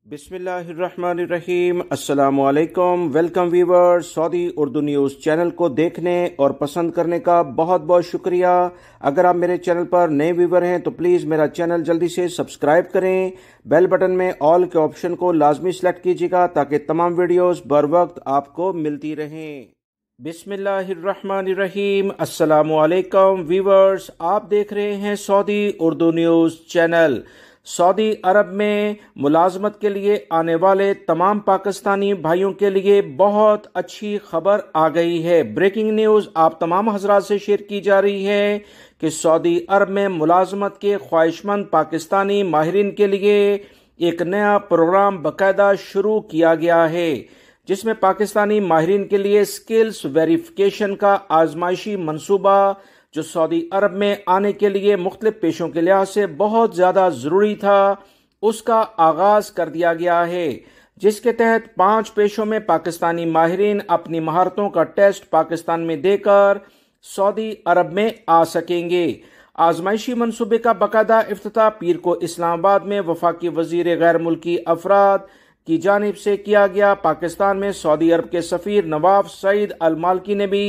बिस्मिल्लाहिर्रहमानिर्रहीम। अस्सलाम वालेकुम। Welcome viewers, Saudi Urdu news channel को देखने और पसंद करने का बहुत बहुत शुक्रिया। अगर आप मेरे चैनल पर नए व्यूवर हैं तो प्लीज़ मेरा चैनल जल्दी से सब्सक्राइब करें। बेल बटन में ऑल के ऑप्शन को लाजमी सेलेक्ट कीजिएगा ताकि तमाम वीडियोस बर वक्त आपको मिलती रहें। बिस्मिल्लाहिर्रहमानिर्रहीम। अस्सलामु अलैकुम व्यूवर्स, आप देख रहे हैं Saudi Urdu news channel. Saudi Arab में मुलाजमत के लिए आने वाले तमाम पाकिस्तानी भाइयों के लिए बहुत अच्छी खबर आ गई है। ब्रेकिंग न्यूज़ आप तमाम हजरात से शेयर की जा रही है कि सऊदी अरब में मुलाजमत के ख्वाहिशमंद पाकिस्तानी माहिरीन के लिए एक नया प्रोग्राम बाकायदा शुरू किया गया है, जिसमें पाकिस्तानी माहिरीन के लिए स्किल्स वेरिफिकेशन का आजमाइशी मंसूबा जो सऊदी अरब में आने के लिए मुख्तलिफ पेशों के लिहाज से बहुत ज़्यादा ज़रूरी था, उसका आगाज़ कर दिया गया है, जिसके तहत 5 पेशों में पाकिस्तानी माहिरीन अपनी महारतों का टेस्ट पाकिस्तान में देकर सऊदी अरब में आ सकेंगे। आजमाइशी मंसूबे का बाकायदा इफ्तिताह पीर को इस्लामाबाद में वफाकी वजीर गैर मुल्की अफराद की जानिब से किया गया। पाकिस्तान में सऊदी अरब के सफीर नवाफ सईद अल मालकी ने भी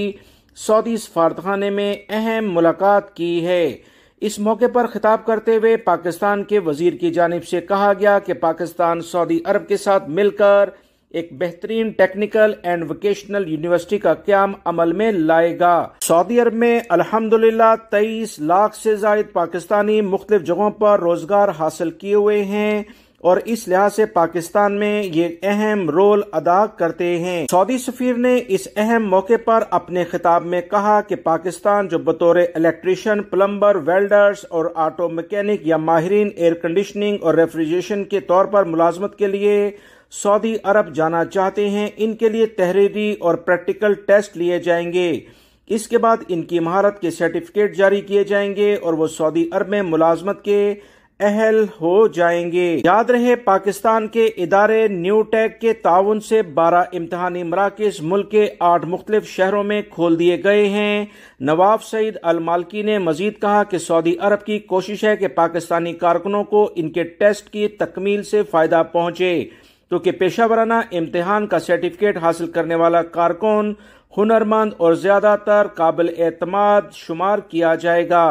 सऊदी सफारतखाने में अहम मुलाकात की है। इस मौके पर खिताब करते हुए पाकिस्तान के वजीर की जानिब से कहा गया कि पाकिस्तान सऊदी अरब के साथ मिलकर एक बेहतरीन टेक्निकल एंड वोकेशनल यूनिवर्सिटी का क़याम अमल में लाएगा। सऊदी अरब में अल्हम्दुलिल्लाह 23 लाख से जायद पाकिस्तानी मुख्तलिफ जगहों पर रोजगार हासिल किए हुए हैं और इस लिहाज से पाकिस्तान में ये अहम रोल अदा करते हैं। सऊदी सफीर ने इस अहम मौके पर अपने खिताब में कहा कि पाकिस्तान जो बतौर इलेक्ट्रीशियन, प्लम्बर, वेल्डर्स और ऑटो मैकेनिक या माहिरीन एयर कंडीशनिंग और रेफ्रिजरेशन के तौर पर मुलाजमत के लिए सऊदी अरब जाना चाहते हैं, इनके लिए तहरीरी और प्रैक्टिकल टेस्ट लिए जाएंगे। इसके बाद इनकी महारत के सर्टिफिकेट जारी किए जाएंगे और वो सऊदी अरब में मुलाजमत के अहल हो जाएंगे। याद रहे, पाकिस्तान के इदारे न्यू टेक के ताउन से 12 इम्तहानी मराकज़ मुल्क के 8 मुख्तलिफ शहरों में खोल दिए गए हैं। नवाफ सईद अल मालकी ने मजीद कहा कि सऊदी अरब की कोशिश है कि पाकिस्तानी कारकुनों को इनके टेस्ट की तकमील से फायदा पहुंचे, क्योंकि पेशा वराना इम्तिहान का सर्टिफिकेट हासिल करने वाला कारकुन हुनरमंद और ज्यादातर काबिल एतमाद शुमार किया जाएगा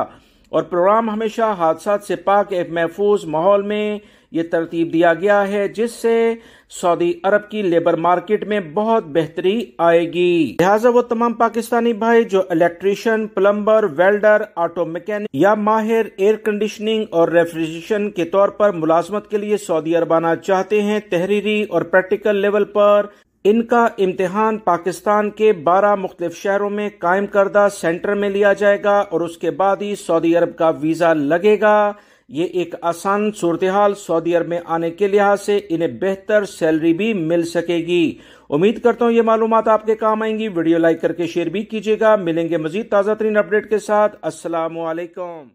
और प्रोग्राम हमेशा हादसात से पाक एक महफूज माहौल में ये तरतीब दिया गया है, जिससे सऊदी अरब की लेबर मार्केट में बहुत बेहतरी आएगी। लिहाजा वो तमाम पाकिस्तानी भाई जो electrician, plumber, welder, auto mechanic या माहिर एयर कंडीशनिंग और रेफ्रिजरेशन के तौर पर मुलाजमत के लिए सऊदी अरब आना चाहते हैं, तहरीरी और प्रैक्टिकल लेवल पर इनका इम्तिहान पाकिस्तान के 12 मुख्तलिफ शहरों में कायम करदा सेंटर में लिया जाएगा और उसके बाद ही सऊदी अरब का वीज़ा लगेगा। ये एक आसान सूरत हाल सऊदी अरब में आने के लिहाज से इन्हें बेहतर सैलरी भी मिल सकेगी। उम्मीद करता हूँ ये मालूमात आपके काम आएंगी। वीडियो लाइक करके शेयर भी कीजिएगा। मिलेंगे मजीद ताज़ा तरीन अपडेट के साथ। अस्सलामु अलैकुम।